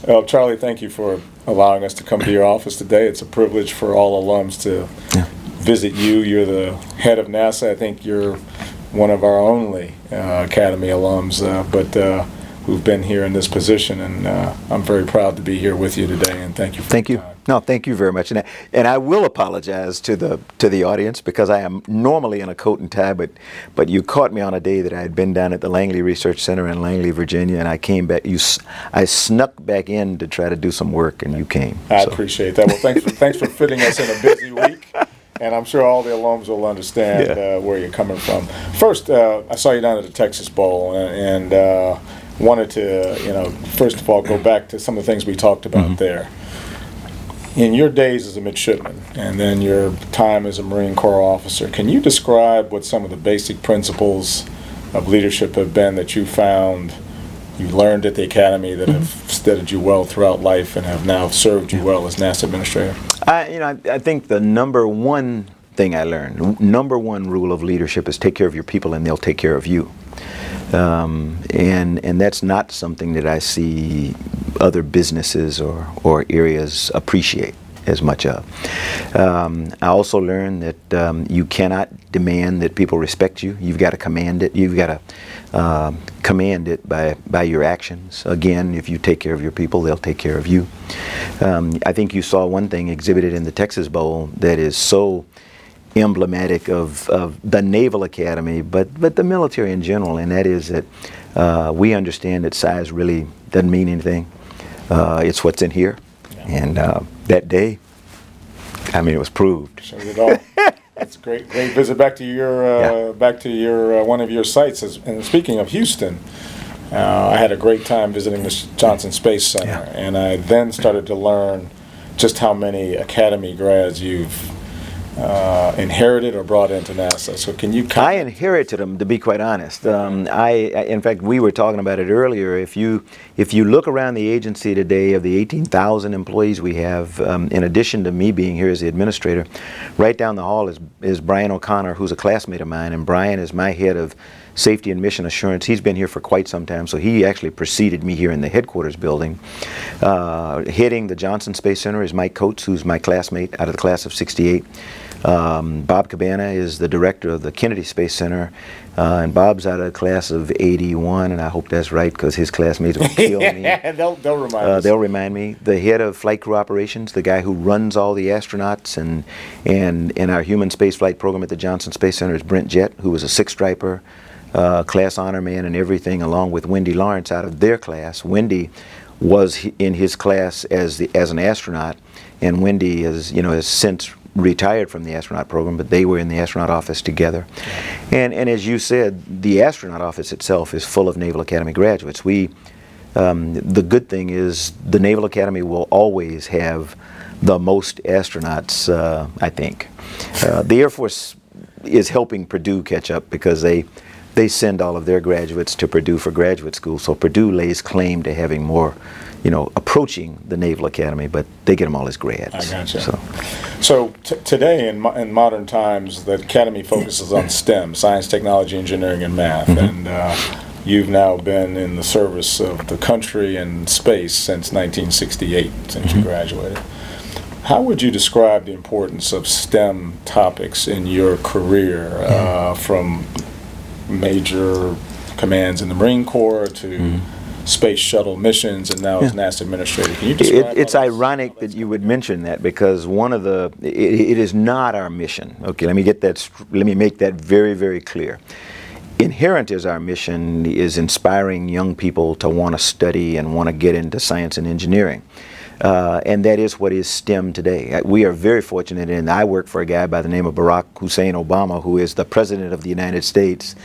Well, Charlie, thank you for allowing us to come to your office today. It's a privilege for all alums to visit you. You're the head of NASA. I think you're one of our only Academy alums, but who've been here in this position, and I'm very proud to be here with you today, and thank you for your time. No, thank you very much. And I will apologize to the audience, because I am normally in a coat and tie, but you caught me on a day that I had been down at the Langley Research Center in Langley, Virginia, and I came back. I snuck back in to try to do some work, and you came. I appreciate that. Well, thanks for fitting us in a busy week, and I'm sure all the alums will understand where you're coming from. First, I saw you down at the Texas Bowl, and wanted to, first of all, go back to some of the things we talked about there. In your days as a midshipman, and then your time as a Marine Corps officer, can you describe what some of the basic principles of leadership have been that you found you learned at the Academy that have steadied you well throughout life and have now served you well as NASA administrator? I think the number one thing I learned, number one rule of leadership, is take care of your people and they'll take care of you. And that's not something that I see other businesses or areas appreciate as much of. I also learned that you cannot demand that people respect you. You've got to command it. You've got to command it by your actions. Again, if you take care of your people, they'll take care of you. I think you saw one thing exhibited in the Texas Bowl that is so emblematic of the Naval Academy, but the military in general, and that is that we understand that size really doesn't mean anything. It's what's in here, and that day, I mean, it was proved. Shows it all. That's great. Great visit back to your one of your sites. And speaking of Houston, I had a great time visiting the Johnson Space Center, and I then started to learn just how many Academy grads you've inherited or brought into NASA. So can you? I inherited them, to be quite honest. In fact, we were talking about it earlier. If you look around the agency today, of the 18,000 employees we have, in addition to me being here as the administrator, right down the hall is Brian O'Connor, who's a classmate of mine, and Brian is my head of Safety and Mission Assurance. He's been here for quite some time, so he actually preceded me here in the headquarters building. Heading the Johnson Space Center is Mike Coates, who's my classmate out of the class of '68. Bob Cabana is the director of the Kennedy Space Center, and Bob's out of the class of '81, and I hope that's right, because his classmates will kill me. They'll remind us. They'll remind me. The head of flight crew operations, the guy who runs all the astronauts and our human spaceflight program at the Johnson Space Center, is Brent Jett, who was a six-striper, class honor man and everything, along with Wendy Lawrence out of their class. Wendy was in his class as an astronaut, and Wendy has since retired from the astronaut program, but they were in the astronaut office together. And as you said, the astronaut office itself is full of Naval Academy graduates. The good thing is the Naval Academy will always have the most astronauts, I think. The Air Force is helping Purdue catch up, because they send all of their graduates to Purdue for graduate school, so Purdue lays claim to having more, approaching the Naval Academy, but they get them all as grads. I gotcha. So today, in modern times, the Academy focuses on STEM, science, technology, engineering, and math, and you've now been in the service of the country and space since 1968, since you graduated. How would you describe the importance of STEM topics in your career, from major commands in the Marine Corps to space shuttle missions, and now as NASA administrator? Can you describe it's ironic that you would mention that, because it is not our mission. Okay, let me make that very, very clear. Inherent as our mission is inspiring young people to want to study and want to get into science and engineering. And that is what is STEM today. We are very fortunate, and I work for a guy by the name of Barack Hussein Obama, who is the President of the United States,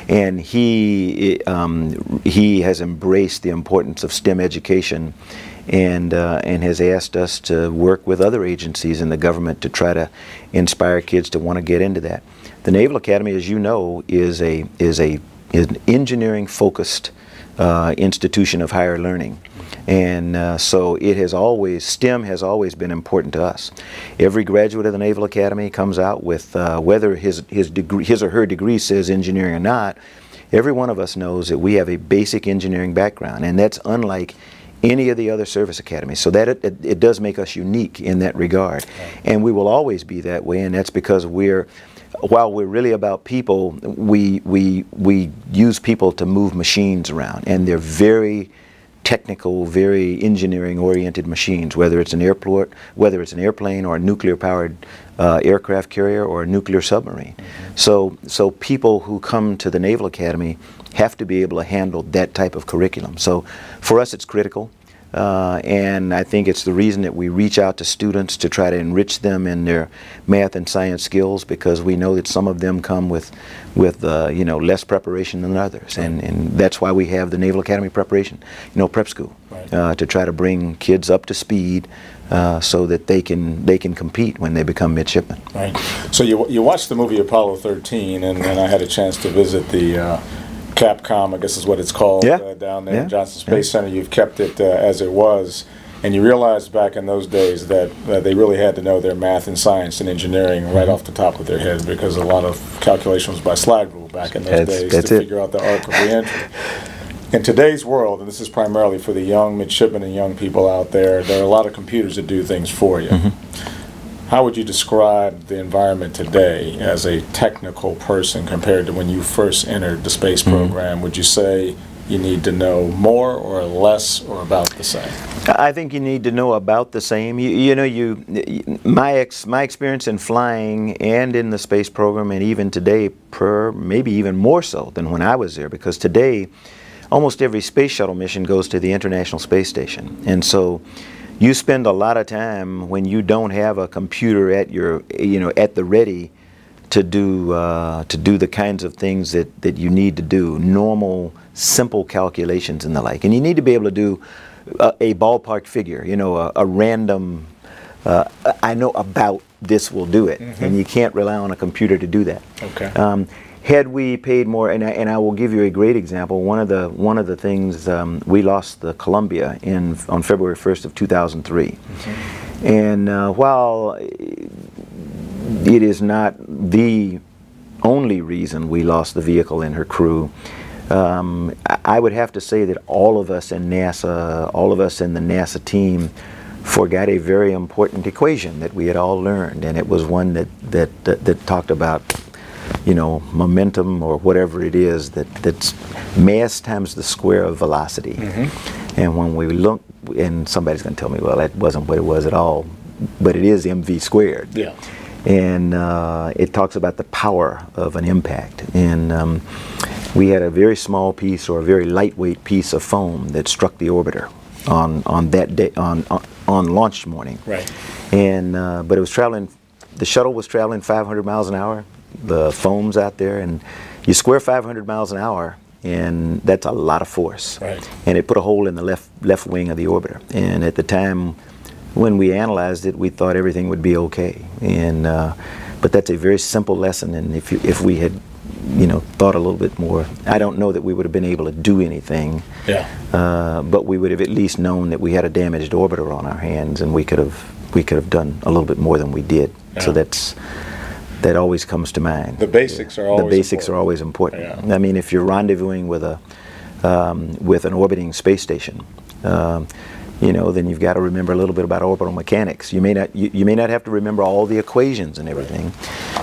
and he has embraced the importance of STEM education, and has asked us to work with other agencies in the government to try to inspire kids to want to get into that. The Naval Academy, as you know, is an engineering-focused institution of higher learning. And so STEM has always been important to us. Every graduate of the Naval Academy comes out with, whether his or her degree says engineering or not, every one of us knows that we have a basic engineering background, and that's unlike any of the other service academies. So that it does make us unique in that regard. Right. And we will always be that way, and that's because while we're really about people, we use people to move machines around, and they're very technical, very engineering-oriented machines, whether it's an airport, whether it's an airplane or a nuclear-powered aircraft carrier or a nuclear submarine. Mm-hmm. So people who come to the Naval Academy have to be able to handle that type of curriculum. So for us, it's critical. And I think it's the reason that we reach out to students to try to enrich them in their math and science skills, because we know that some of them come with you know, less preparation than others, and that's why we have the Naval Academy preparation, you know, prep school, right. To try to bring kids up to speed so that they can compete when they become midshipmen. Right. So you watched the movie Apollo 13, and I had a chance to visit the Capcom, I guess is what it's called, down there in Johnson Space Center. You've kept it as it was, and you realized back in those days that they really had to know their math and science and engineering right off the top of their heads, because a lot of calculations by slide rule back in those days to figure out the arc of reentry. In today's world, and this is primarily for the young midshipmen and young people out there, there are a lot of computers that do things for you. Mm-hmm. How would you describe the environment today as a technical person compared to when you first entered the space program? Would you say you need to know more or less or about the same? I think you need to know about the same. My experience in flying and in the space program, and even today, maybe even more so than when I was there, because today almost every space shuttle mission goes to the International Space Station, and so you spend a lot of time when you don't have a computer at at the ready to do the kinds of things that you need to do, normal, simple calculations and the like. And you need to be able to do a ballpark figure, you know, a random, I know about this will do it. Mm-hmm. And you can't rely on a computer to do that. Okay. Had we paid more, and I will give you a great example. One of the things, we lost the Columbia on February 1st of 2003, mm-hmm. and while it is not the only reason we lost the vehicle and her crew, I would have to say that all of us in NASA, all of us in the NASA team, forgot a very important equation that we had all learned, and it was one that talked about, you know, momentum, or whatever it is, that's mass times the square of velocity. Mm-hmm. And when we look, and somebody's going to tell me, well, that wasn't what it was at all, but it is mv squared. Yeah. And it talks about the power of an impact. And we had a very small piece, or a very lightweight piece of foam that struck the orbiter on that day, on launch morning. Right. And but it was traveling. The shuttle was traveling 500 miles an hour. The foam's out there, and you square 500 miles an hour, and that's a lot of force. Right. And it put a hole in the left wing of the orbiter. And at the time when we analyzed it, we thought everything would be okay. And but that's a very simple lesson. And if we had, you know, thought a little bit more, I don't know that we would have been able to do anything. Yeah. But we would have at least known that we had a damaged orbiter on our hands, and we could have done a little bit more than we did. Yeah. So that always comes to mind. The basics are always important. Yeah. I mean, if you're rendezvousing with an orbiting space station, you know, then you've got to remember a little bit about orbital mechanics. You may not have to remember all the equations and everything,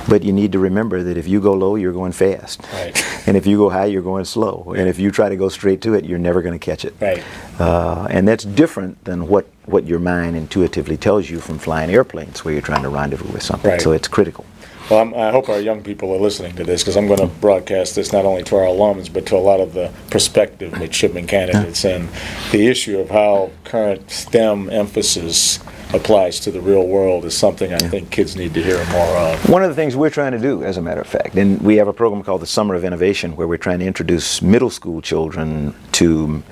but you need to remember that if you go low, you're going fast, right. And if you go high, you're going slow. Right. And if you try to go straight to it, you're never going to catch it. Right. And that's different than what your mind intuitively tells you from flying airplanes, where you're trying to rendezvous with something. Right. So it's critical. Well, I hope our young people are listening to this, because I'm going to broadcast this not only to our alums, but to a lot of the prospective midshipman candidates. And the issue of how current STEM emphasis applies to the real world is something I think kids need to hear more of. One of the things we're trying to do, as a matter of fact, and we have a program called the Summer of Innovation, where we're trying to introduce middle school children to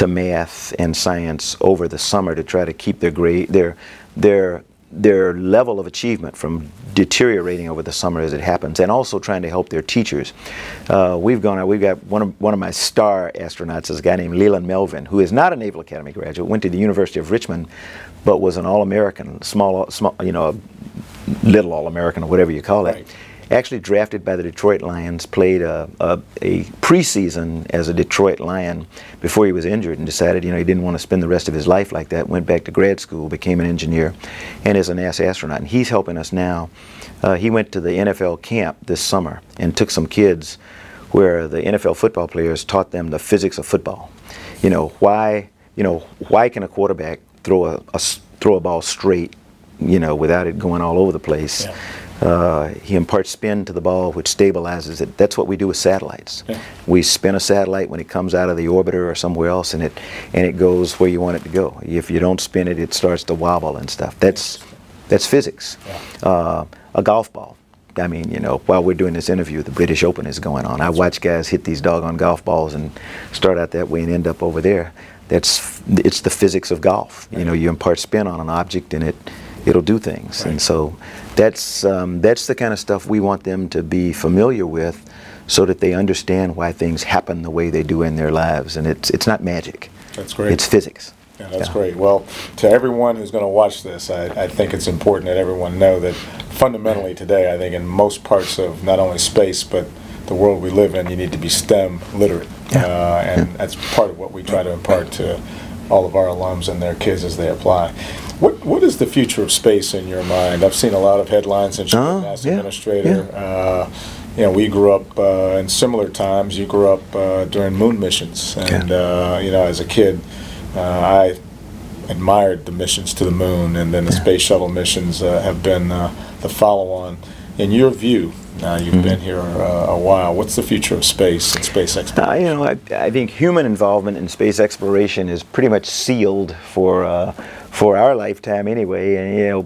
math and science over the summer, to try to keep their level of achievement from deteriorating over the summer as it happens, and also trying to help their teachers. We've got one of my star astronauts is a guy named Leland Melvin, who is not a Naval Academy graduate, went to the University of Richmond, but was an All-American, small, you know, little All-American, or whatever you call it. Right. actually drafted by the Detroit Lions, played a preseason as a Detroit Lion before he was injured, and decided, you know, he didn't want to spend the rest of his life like that. Went back to grad school, became an engineer, and is a NASA astronaut. And he's helping us now. He went to the NFL camp this summer and took some kids where the NFL football players taught them the physics of football. You know, why can a quarterback throw a ball straight, you know, without it going all over the place? Yeah. He imparts spin to the ball, which stabilizes it. That's what we do with satellites. Yeah. We spin a satellite when it comes out of the orbiter or somewhere else, and it goes where you want it to go. If you don't spin it, it starts to wobble and stuff. That's physics. Yeah. A golf ball. I mean, you know, while we're doing this interview, the British Open is going on. I watch guys hit these doggone golf balls and start out that way and end up over there. It's the physics of golf. Right. You know, you impart spin on an object and it'll do things. Right. And so that's the kind of stuff we want them to be familiar with, so that they understand why things happen the way they do in their lives. And it's not magic. That's great. It's physics. Yeah, that's great. Well, to everyone who's going to watch this, I think it's important that everyone know that fundamentally today, I think in most parts of not only space but the world we live in, you need to be STEM literate. Yeah. And that's part of what we try to impart to all of our alums and their kids as they apply. What is the future of space in your mind? I've seen a lot of headlines since you're a NASA administrator. Yeah. You know, we grew up in similar times. You grew up during moon missions, and you know, as a kid, I admired the missions to the moon, and then the space shuttle missions have been the follow-on. In your view, now you've been here a while, what's the future of space and space exploration? You know, I think human involvement in space exploration is pretty much sealed for our lifetime anyway. And you know,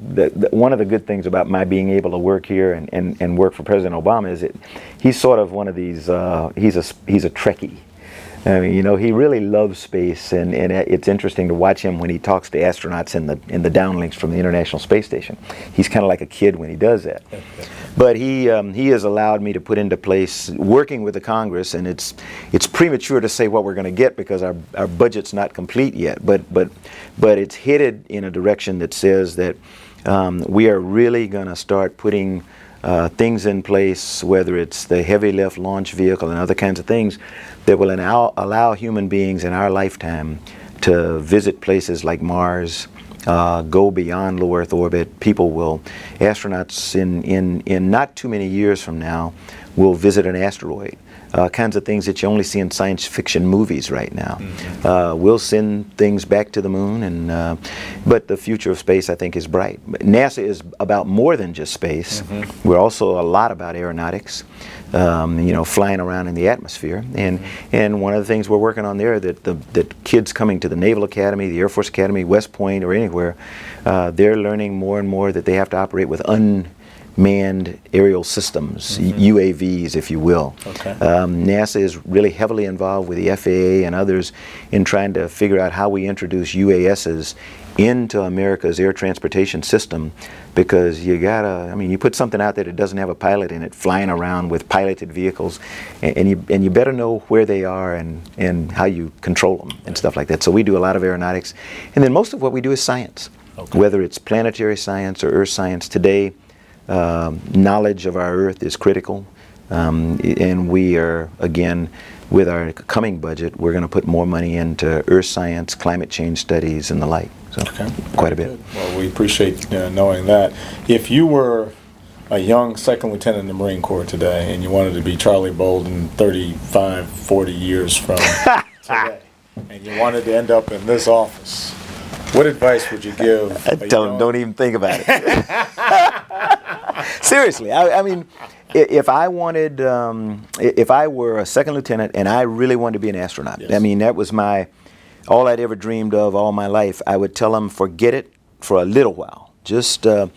one of the good things about my being able to work here and work for President Obama is that he's sort of one of these, he's a Trekkie. I mean, you know, he really loves space, and it's interesting to watch him when he talks to astronauts in the downlinks from the International Space Station. He's kind of like a kid when he does that. But he has allowed me to put into place, working with the Congress, and it's premature to say what we're going to get because our budget's not complete yet. But it's headed in a direction that says that we are really going to start putting things in place, whether it's the heavy lift launch vehicle and other kinds of things, that will allow human beings in our lifetime to visit places like Mars, go beyond low Earth orbit. Astronauts in not too many years from now will visit an asteroid. Kinds of things that you only see in science fiction movies right now. Mm-hmm. We'll send things back to the moon, but the future of space, I think, is bright. NASA is about more than just space. Mm-hmm. We're also a lot about aeronautics, you know, flying around in the atmosphere. And one of the things we're working on there, that kids coming to the Naval Academy, the Air Force Academy, West Point, or anywhere, they're learning more and more that they have to operate with unmanned aerial systems, UAVs, if you will. Okay. NASA is really heavily involved with the FAA and others in trying to figure out how we introduce UASs into America's air transportation system, because you gotta, I mean, you put something out there that doesn't have a pilot in it, flying around with piloted vehicles, and you better know where they are and how you control them and stuff like that. So we do a lot of aeronautics, and then most of what we do is science, whether it's planetary science or earth science. Today, knowledge of our Earth is critical, and we are, again, with our coming budget, we're going to put more money into earth science, climate change studies, and the like. So, quite a bit. Good. Well, we appreciate knowing that. If you were a young second lieutenant in the Marine Corps today, and you wanted to be Charlie Bolden 35, 40 years from today, and you wanted to end up in this office, what advice would you give? Don't even think about it. Seriously, I mean, if I wanted, if I were a second lieutenant and I really wanted to be an astronaut, I mean, that was all I'd ever dreamed of all my life, I would tell them, forget it for a little while. Just, you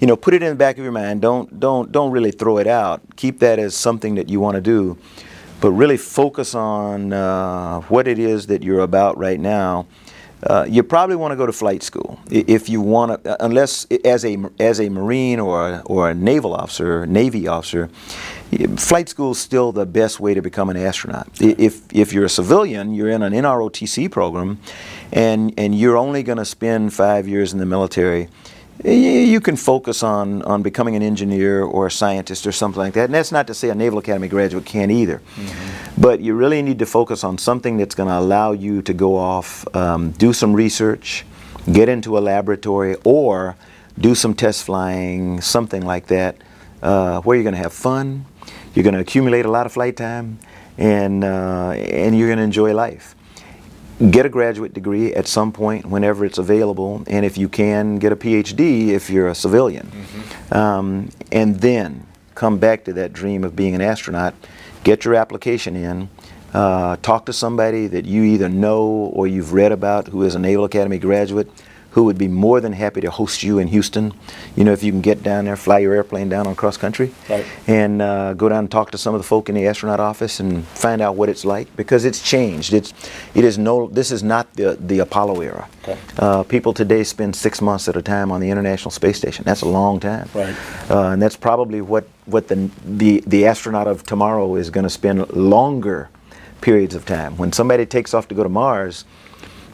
know, put it in the back of your mind. Don't really throw it out. Keep that as something that you want to do, but really focus on what it is that you're about right now. You probably want to go to flight school if you want to, unless as a Marine or a naval officer, Navy officer. Flight school is still the best way to become an astronaut. If you're a civilian, you're in an NROTC program, and you're only going to spend 5 years in the military. You can focus on becoming an engineer or a scientist or something like that. And that's not to say a Naval Academy graduate can't either. But you really need to focus on something that's going to allow you to go off, do some research, get into a laboratory, or do some test flying, something like that, where you're going to have fun, you're going to accumulate a lot of flight time, and you're going to enjoy life. Get a graduate degree at some point whenever it's available, and if you can, get a PhD if you're a civilian. And then come back to that dream of being an astronaut, get your application in, talk to somebody that you either know or you've read about who is a Naval Academy graduate, who would be more than happy to host you in Houston. You know, if you can get down there, fly your airplane down on cross country, and go down and talk to some of the folk in the astronaut office and find out what it's like, because it's changed. This is not the Apollo era. People today spend 6 months at a time on the International Space Station. That's a long time. And that's probably what the astronaut of tomorrow is going to spend longer periods of time. When somebody takes off to go to Mars,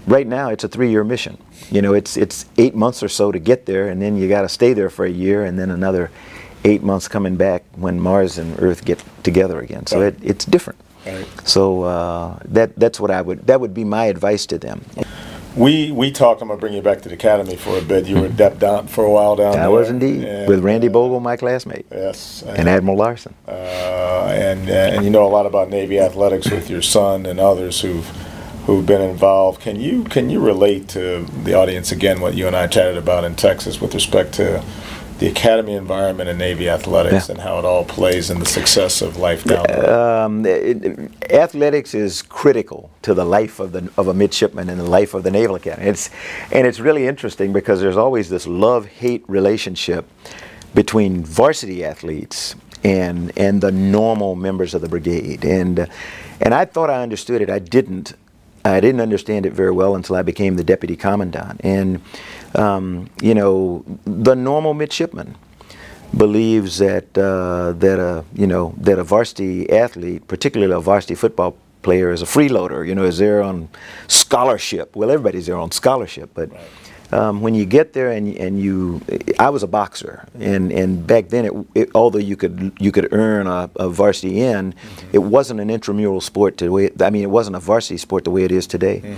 right now it's a 3-year mission. You know, it's 8 months or so to get there, and then you got to stay there for a year, and then another 8 months coming back when Mars and Earth get together again. So it's different. So that would be my advice to them. We talked. I'm going to bring you back to the Academy for a bit. You were down for a while down there. I was indeed, with Randy Bogle, my classmate. Yes. And Admiral Larson. And you know a lot about Navy athletics with your son and others who've been involved. Can you relate to the audience again what you and I chatted about in Texas with respect to the Academy environment and Navy athletics and how it all plays in the success of life down there? Athletics is critical to the life of a midshipman and the life of the Naval Academy. It's really interesting because there's always this love-hate relationship between varsity athletes and the normal members of the brigade. And I thought I understood it. I didn't understand it very well until I became the deputy commandant. And you know, the normal midshipman believes that a varsity athlete, particularly a varsity football player, is a freeloader. You know, is there on scholarship. Well, everybody's there on scholarship, but when you get there I was a boxer, and back then, although you could earn a varsity in, it wasn't an intramural sport the way, I mean, it wasn't a varsity sport the way it is today.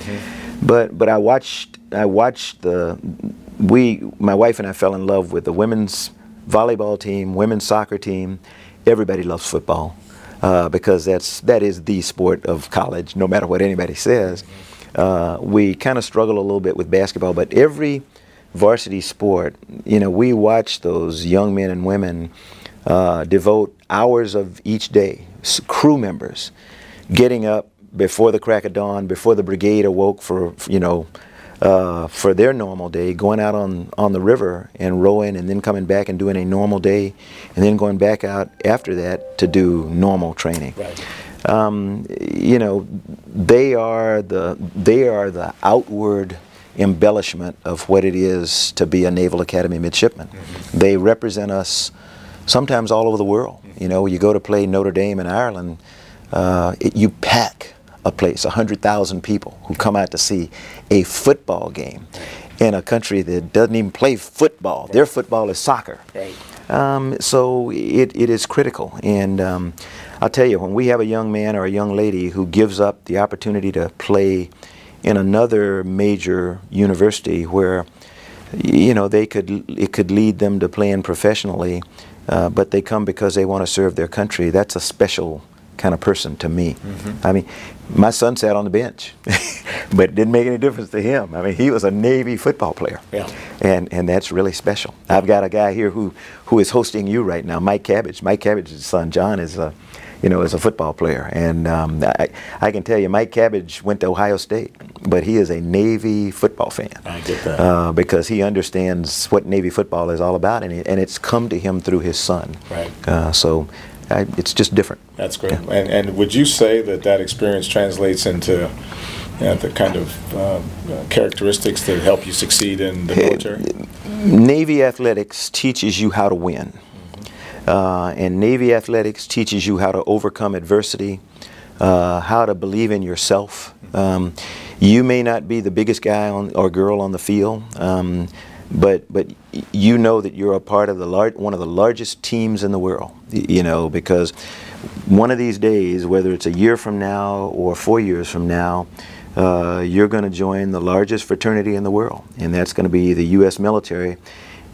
But I watched my wife and I fell in love with the women's volleyball team, women's soccer team. Everybody loves football because that is the sport of college, no matter what anybody says. We kind of struggle a little bit with basketball, but every varsity sport, you know, we watch those young men and women devote hours of each day, crew members, getting up before the crack of dawn, before the brigade awoke for their normal day, going out on the river and rowing, and then coming back and doing a normal day, and then going back out after that to do normal training. You know, they are the outward embellishment of what it is to be a Naval Academy midshipman. They represent us sometimes all over the world. You know, you go to play Notre Dame in Ireland, you pack a place, 100,000 people who come out to see a football game in a country that doesn't even play football. Their football is soccer. So it is critical. And I'll tell you, when we have a young man or a young lady who gives up the opportunity to play in another major university where, you know, it could lead them to playing professionally, but they come because they want to serve their country, that's a special kind of person to me. I mean, my son sat on the bench, but it didn't make any difference to him. I mean, he was a Navy football player, and that's really special. I've got a guy here who is hosting you right now, Mike Cabbage. Mike Cabbage's son, John, is a football player, and I can tell you, Mike Cabbage went to Ohio State, but he is a Navy football fan. I get that. Because he understands what Navy football is all about, and it's come to him through his son. So it's just different. That's great. And would you say that experience translates into the kind of characteristics that help you succeed in the military? Navy athletics teaches you how to win. And Navy athletics teaches you how to overcome adversity, how to believe in yourself. You may not be the biggest guy or girl on the field, but you know that you're a part of one of the largest teams in the world. You know, because one of these days, whether it's a year from now or 4 years from now, you're going to join the largest fraternity in the world, and that's going to be the U.S. military.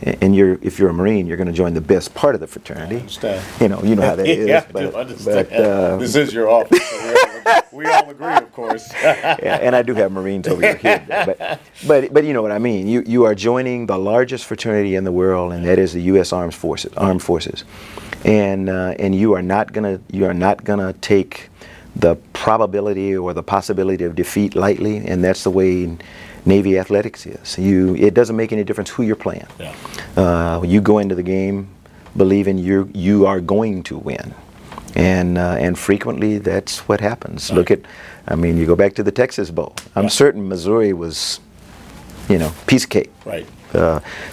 And if you're a Marine, you're going to join the best part of the fraternity. I understand. You know how that is. Yeah, I do understand. This is your office, so we all agree, of course. Yeah, and I do have Marines over here, but you know what I mean. You are joining the largest fraternity in the world, and that is the U.S. Armed Forces, and you are not gonna take the probability or the possibility of defeat lightly, and that's the way Navy athletics is. It doesn't make any difference who you're playing. Yeah. You go into the game believing you are going to win, and frequently that's what happens. Right. I mean, you go back to the Texas Bowl. I'm certain Missouri was, you know, piece of cake. Right.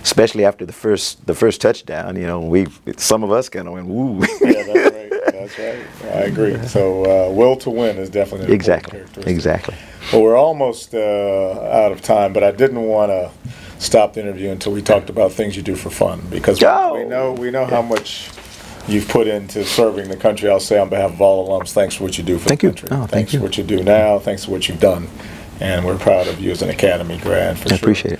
Especially after the first touchdown. You know, some of us kind of went woo. Yeah, that's right. That's right. I agree. So will to win is definitely an important characteristic. Exactly. Well, we're almost out of time, but I didn't want to stop the interview until we talked about things you do for fun, because we know how much you've put into serving the country. I'll say on behalf of all alums, thanks for what you do for the country. Thanks for what you do now. Thanks for what you've done, and we're proud of you as an Academy grad. For sure. I appreciate it.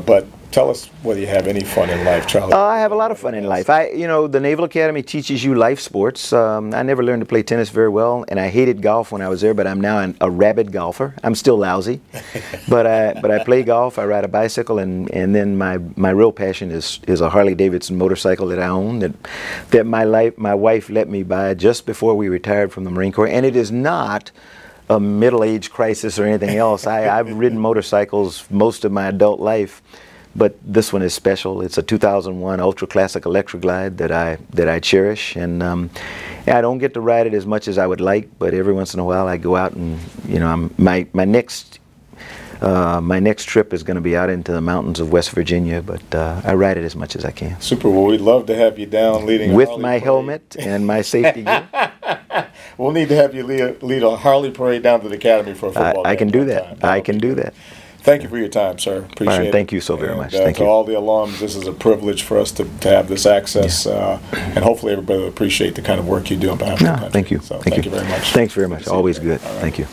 But tell us whether you have any fun in life, Charlie. I have a lot of fun in life. You know, the Naval Academy teaches you life sports. I never learned to play tennis very well, and I hated golf when I was there, but I'm now a rabid golfer. I'm still lousy, but I play golf, I ride a bicycle, and then my real passion is a Harley Davidson motorcycle that I own that my wife let me buy just before we retired from the Marine Corps, and it is not a middle-age crisis or anything else. I've ridden motorcycles most of my adult life, but this one is special. It's a 2001 Ultra Classic Electroglide that I cherish, and I don't get to ride it as much as I would like, but every once in a while I go out and, you know, my next trip is going to be out into the mountains of West Virginia, but I ride it as much as I can. Super. Well, we'd love to have you down leading with my helmet and my safety gear. We'll need to have you lead a Harley parade down to the Academy for a football game. I can do that. I can do that. Thank you for your time, sir. Appreciate it. Thank you so very much. Thank you. To all the alums, this is a privilege for us to have this access, and hopefully everybody will appreciate the kind of work you do on behalf of the country. Thank you. So thank you very much. Thanks very much. Always good. Right. Thank you.